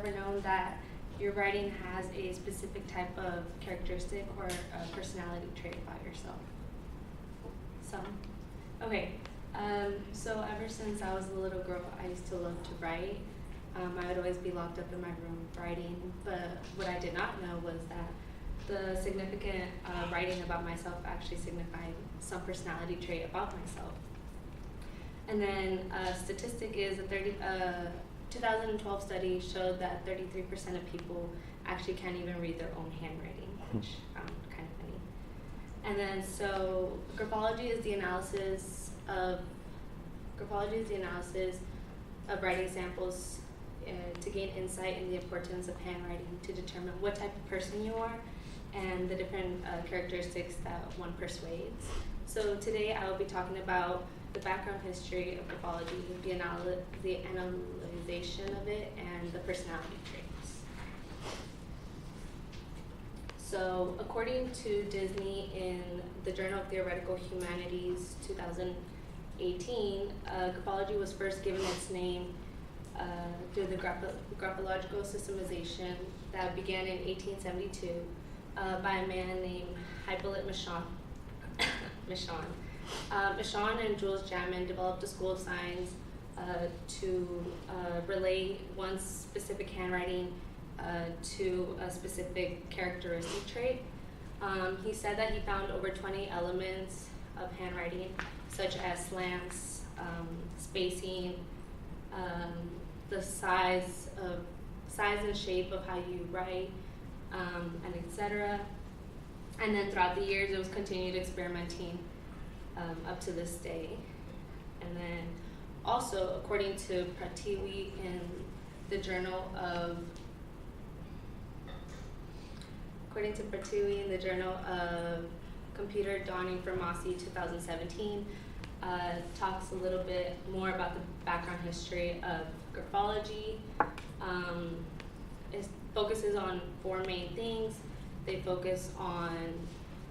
ever known that your writing has a specific type of characteristic or a personality trait about yourself? Some. Okay. So ever since I was a little girl, I used to love to write. I would always be locked up in my room writing, but what I did not know was that the significant writing about myself actually signified some personality trait about myself. And then a statistic is a 2012 study showed that 33% of people actually can't even read their own handwriting, which I found kind of funny. And then so graphology is the analysis of writing samples to gain insight in the importance of handwriting to determine what type of person you are and the different characteristics that one persuades. So today I will be talking about the background history of graphology, the analyzation of it, and the personality traits. So according to Disney in the Journal of Theoretical Humanities 2018, graphology was first given its name through the graphological systemization that began in 1872 by a man named Hippolyte Michon. Michon and Jules Jamin developed a school of science to relate one specific handwriting to a specific characteristic trait. He said that he found over 20 elements of handwriting, such as slants, spacing, the size and shape of how you write, and etc. And then throughout the years, it was continued experimenting up to this day. And then also, according to Pratibha in the Journal of Computer Dawning Pharmacy 2017, talks a little bit more about the background history of graphology. It focuses on four main things. They focus on,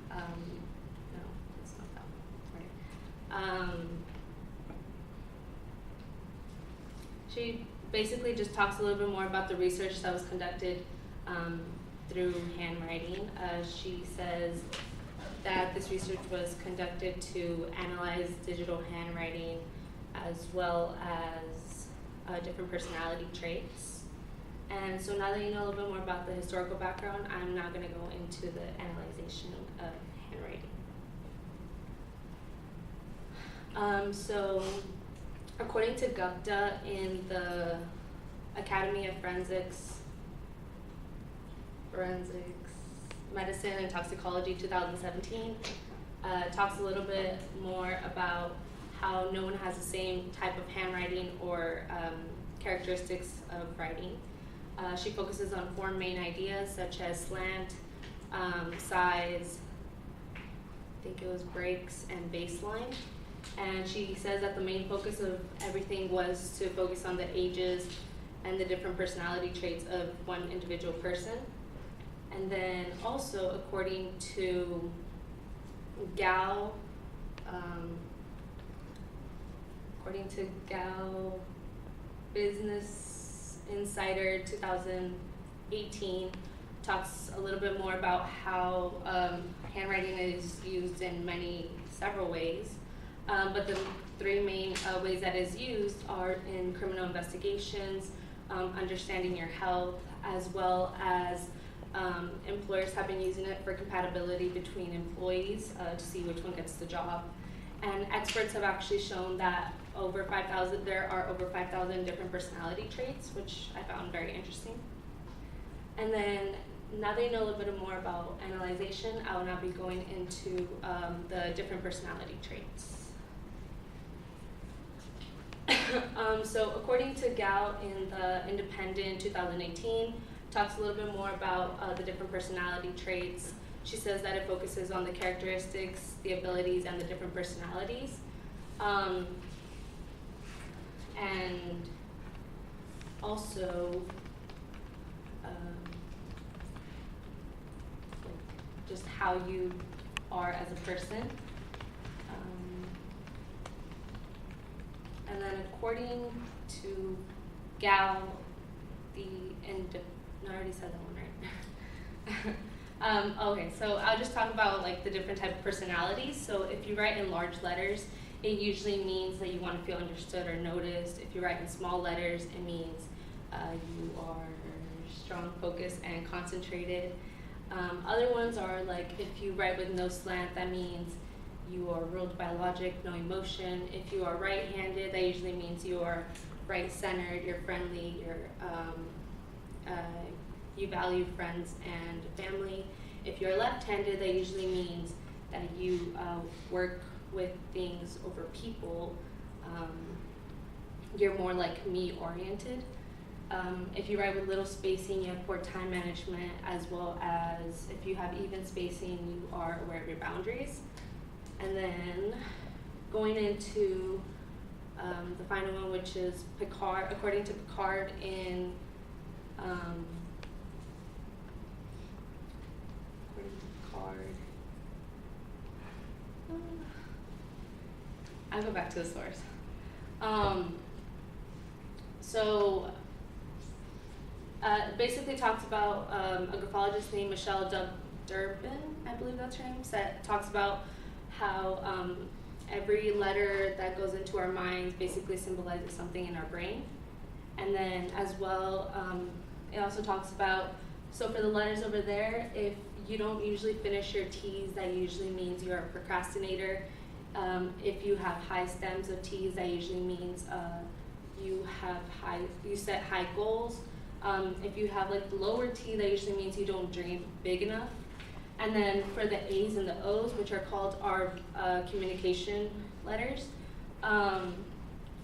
no, it's not that one, right. She basically just talks a little bit more about the research that was conducted through handwriting. She says that this research was conducted to analyze digital handwriting as well as different personality traits. And so now that you know a little bit more about the historical background, I'm now going to go into the analyzation of handwriting. So according to Gupta in the Academy of Forensics Medicine and Toxicology 2017, talks a little bit more about how no one has the same type of handwriting or characteristics of writing. She focuses on four main ideas such as slant, size, I think it was breaks, and baseline. And she says that the main focus of everything was to focus on the ages and the different personality traits of one individual person. And then also, according to Gal Business Insider 2018, talks a little bit more about how handwriting is used in several ways. But the three main ways that is used are in criminal investigations, understanding your health, as well as employers have been using it for compatibility between employees to see which one gets the job. And experts have actually shown that there are over 5,000 different personality traits, which I found very interesting. And then now that you know a little bit more about analyzation, I will now be going into the different personality traits. So according to Gal in the Independent 2018, talks a little bit more about the different personality traits. She says that it focuses on the characteristics, the abilities, and the different personalities. And also just how you are as a person. And then according to Gal, no, I already said that one, right? Okay, so I'll just talk about like the different type of personalities. So if you write in large letters, it usually means that you want to feel understood or noticed. If you write in small letters, it means you are strong, focused, and concentrated. Other ones are like if you write with no slant, that means you are ruled by logic, no emotion. If you are right-handed, that usually means you are right-centered, you're friendly, you value friends and family. If you're left-handed, that usually means that you work with things over people. You're more like me-oriented. If you write with little spacing, you have poor time management, as well as if you have even spacing, you are aware of your boundaries. And then going into the final one, which is Picard. According to Picard in I'll go back to the source. Basically talks about a graphologist named Michelle Durbin, I believe that's her name, talks about how every letter that goes into our minds basically symbolizes something in our brain. And then as well, it also talks about, so for the letters over there, if you don't usually finish your T's, that usually means you're a procrastinator. If you have high stems of T's, that usually means you set high goals. If you have like the lower T, that usually means you don't dream big enough. And then for the A's and the O's, which are called our communication letters,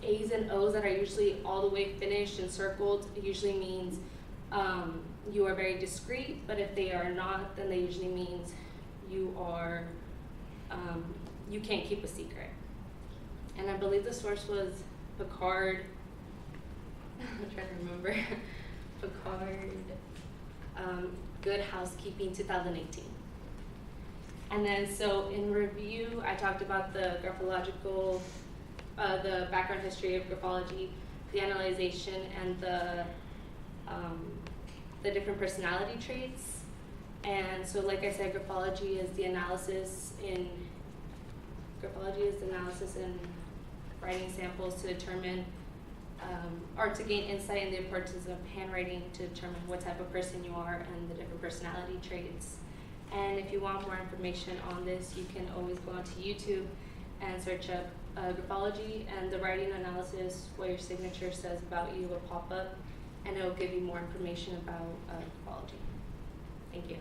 A's and O's that are usually all the way finished and circled usually means you are very discreet, but if they are not, then they usually means you are you can't keep a secret. And I believe the source was Picard. I'm trying to remember. Picard, Good Housekeeping 2018. And then so in review, I talked about the graphological, the background history of graphology, the analyzation, and the different personality traits. And so like I said, graphology is the analysis in writing samples to determine or to gain insight in the importance of handwriting to determine what type of person you are and the different personality traits. And if you want more information on this, you can always go onto YouTube and search up graphology, and the writing analysis, what your signature says about you, will pop up, and it will give you more information about graphology. Thank you.